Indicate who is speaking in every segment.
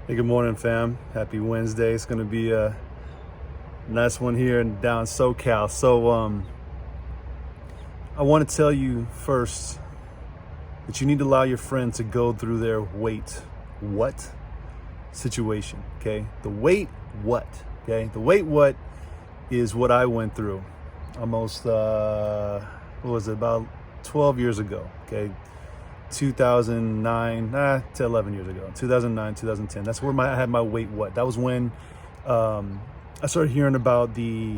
Speaker 1: Hey, good morning, fam. Happy Wednesday. It's gonna be a nice one here and down SoCal. I want to tell you first that you need to allow your friend to go through their wait what situation. Okay, the wait what. Okay, the wait what is what I went through almost what was it, about 12 years ago. Okay, 2009 to 11 years ago, 2009, 2010. That's where I had my wait what. That was when I started hearing about the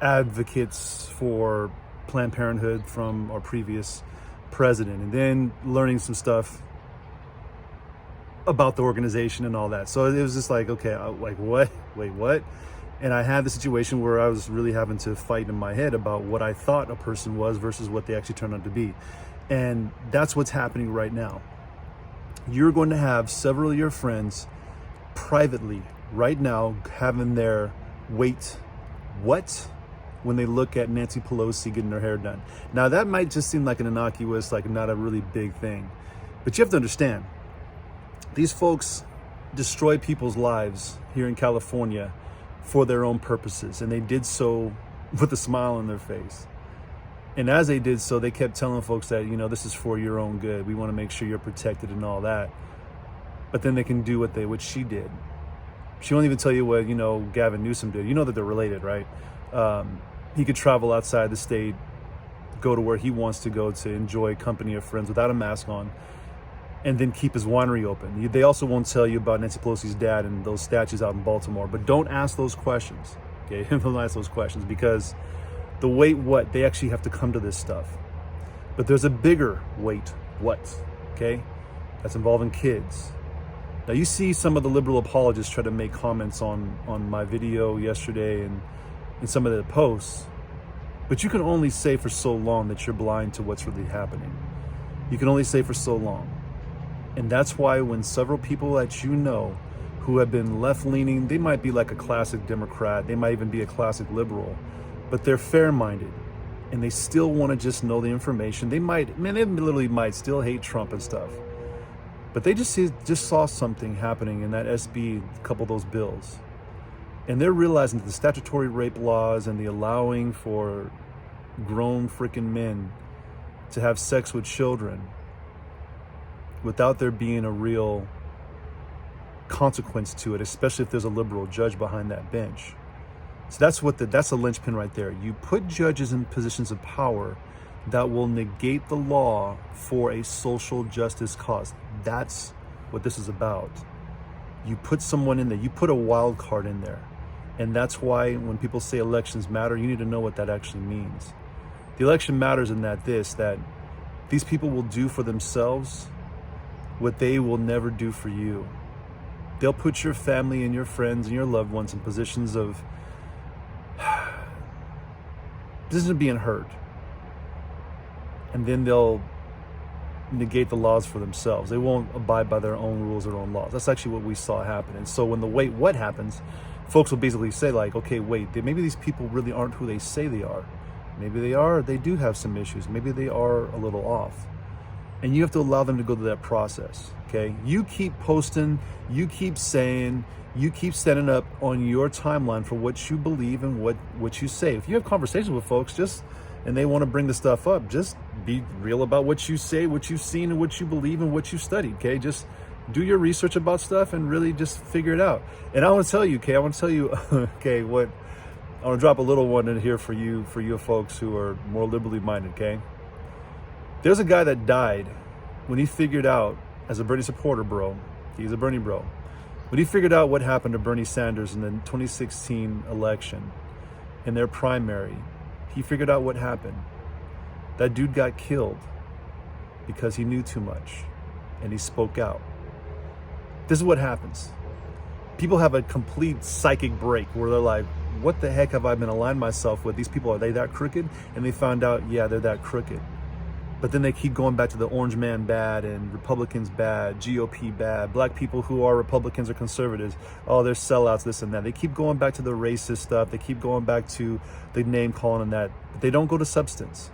Speaker 1: advocates for Planned Parenthood from our previous president, and then learning some stuff about the organization and all that. So it was just like, okay, like what? Wait, what? And I had the situation where I was really having to fight in my head about what I thought a person was versus what they actually turned out to be. And that's what's happening right now. You're going to have several of your friends privately right now having their wait what when they look at Nancy Pelosi getting her hair done. Now that might just seem like an innocuous, like not a really big thing, but you have to understand, these folks destroy people's lives here in California for their own purposes, and they did so with a smile on their face. And as they did so, they kept telling folks that, this is for your own good. We want to make sure you're protected and all that. But then they can do what she did. She won't even tell you what, Gavin Newsom did. You know that they're related, right? He could travel outside the state, go to where he wants to go to enjoy company of friends without a mask on, and then keep his winery open. They also won't tell you about Nancy Pelosi's dad and those statues out in Baltimore. But don't ask those questions, okay? Don't ask those questions, because the wait what, they actually have to come to this stuff. But there's a bigger wait what, okay? That's involving kids. Now you see some of the liberal apologists try to make comments on my video yesterday and in some of the posts, but you can only say for so long that you're blind to what's really happening. You can only say for so long. And that's why when several people that who have been left-leaning, they might be like a classic Democrat, they might even be a classic liberal, but they're fair-minded and they still want to just know the information. They literally might still hate Trump and stuff, but they just saw something happening in that SB, a couple of those bills, and they're realizing that the statutory rape laws and the allowing for grown freaking men to have sex with children without there being a real consequence to it, especially if there's a liberal judge behind that bench. So that's a linchpin right there. You put judges in positions of power that will negate the law for a social justice cause. That's what this is about. You put someone in there, you put a wild card in there. And that's why when people say elections matter, you need to know what that actually means. The election matters in that these people will do for themselves what they will never do for you. They'll put your family and your friends and your loved ones in positions of being hurt. And then they'll negate the laws for themselves. They won't abide by their own rules or own laws. That's actually what we saw happen. And so when the wait what happens, folks will basically say like, okay, wait, maybe these people really aren't who they say they are. Maybe they are, they do have some issues. Maybe they are a little off. And you have to allow them to go through that process, okay? You keep posting, you keep saying, you keep setting up on your timeline for what you believe and what you say. If you have conversations with folks and they want to bring the stuff up, just be real about what you say, what you've seen, and what you believe and what you studied, okay? Just do your research about stuff and really just figure it out. And I want to tell you, okay, okay, what I want to drop a little one in here for you folks who are more liberally minded, okay? There's a guy that died when he figured out, as a Bernie supporter, bro, he's a Bernie bro, when he figured out what happened to Bernie Sanders in the 2016 election, in their primary, he figured out what happened. That dude got killed because he knew too much and he spoke out. This is what happens. People have a complete psychic break where they're like, what the heck have I been aligned myself with? These people, are they that crooked? And they found out, yeah, they're that crooked. But then they keep going back to the orange man bad and Republicans bad, GOP bad, black people who are Republicans or conservatives, oh, they're sellouts, this and that. They keep going back to the racist stuff. They keep going back to the name calling and that. But they don't go to substance.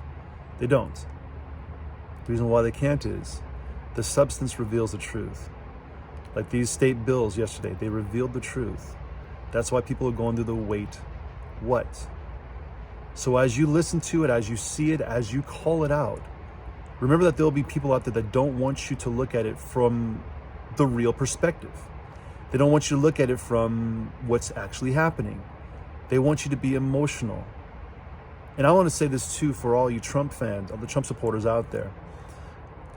Speaker 1: They don't. The reason why they can't is the substance reveals the truth. Like these state bills yesterday, they revealed the truth. That's why people are going through the wait, what? So as you listen to it, as you see it, as you call it out, remember that there'll be people out there that don't want you to look at it from the real perspective. They don't want you to look at it from what's actually happening. They want you to be emotional. And I want to say this too for all you Trump fans, all the Trump supporters out there.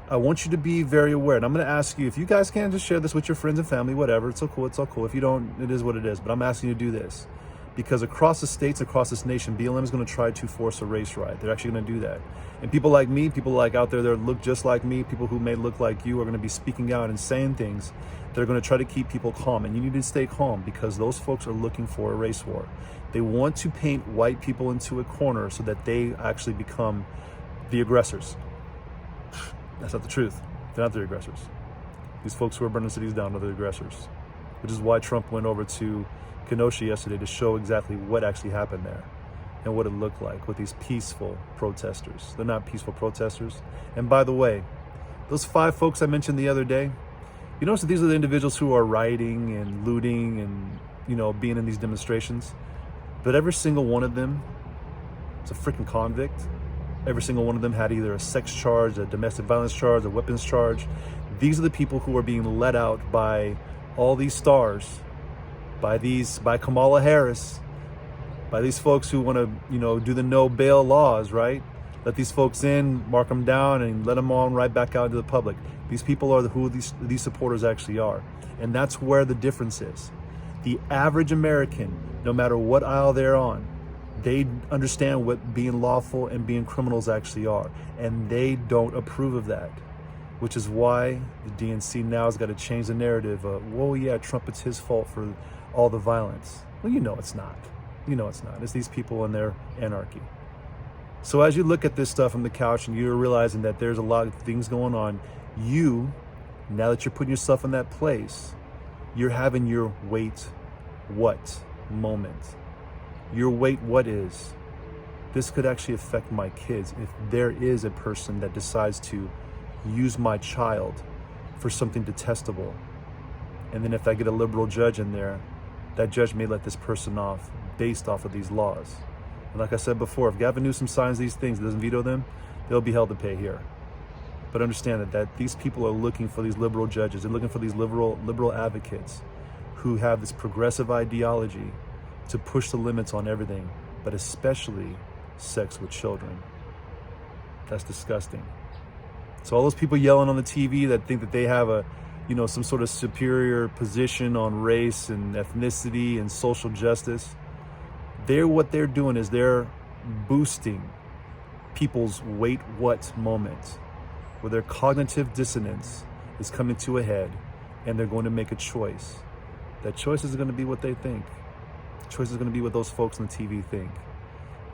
Speaker 1: I want you to be very aware. And I'm going to ask you, if you guys can, just share this with your friends and family, whatever. It's all cool. It's all cool. If you don't, it is what it is. But I'm asking you to do this. Because across the states, across this nation, BLM is going to try to force a race riot. They're actually going to do that. And people like me, people like out there that look just like me, people who may look like you are going to be speaking out and saying things that are going to try to keep people calm. And you need to stay calm because those folks are looking for a race war. They want to paint white people into a corner so that they actually become the aggressors. That's not the truth. They're not the aggressors. These folks who are burning cities down are the aggressors, which is why Trump went over to Kenosha yesterday to show exactly what actually happened there and what it looked like with these peaceful protesters. They're not peaceful protesters. And by the way, those 5 folks I mentioned the other day, you notice that these are the individuals who are rioting and looting and, being in these demonstrations. But every single one of them is a freaking convict. Every single one of them had either a sex charge, a domestic violence charge, a weapons charge. These are the people who are being let out by all these stars, by Kamala Harris, by these folks who want to, do the no bail laws, right? Let these folks in, mark them down, and let them on right back out into the public. These people are who these supporters actually are. And that's where the difference is. The average American, no matter what aisle they're on, they understand what being lawful and being criminals actually are. And they don't approve of that, which is why the DNC now has got to change the narrative of, whoa, yeah, Trump, it's his fault for all the violence. Well, it's not. It's not. It's these people and their anarchy. So as you look at this stuff on the couch and you're realizing that there's a lot of things going on, now that you're putting yourself in that place, you're having your wait, what moment. Your wait, what is. This could actually affect my kids if there is a person that decides to use my child for something detestable. And then if I get a liberal judge in there, that judge may let this person off based off of these laws. And like I said before, if Gavin Newsom signs these things, doesn't veto them, they'll be held to pay here. But understand that these people are looking for these liberal judges. They're looking for these liberal advocates who have this progressive ideology to push the limits on everything, but especially sex with children. That's disgusting. So all those people yelling on the TV that think that they have some sort of superior position on race and ethnicity and social justice, what they're doing is they're boosting people's wait what moment, where their cognitive dissonance is coming to a head and they're going to make a choice. That choice is going to be what they think. The choice is going to be what those folks on the TV think.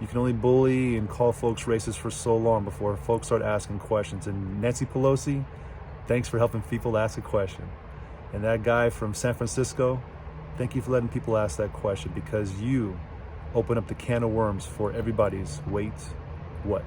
Speaker 1: You can only bully and call folks racist for so long before folks start asking questions. And Nancy Pelosi, thanks for helping people ask a question. And that guy from San Francisco, thank you for letting people ask that question, because you open up the can of worms for everybody's wait, what?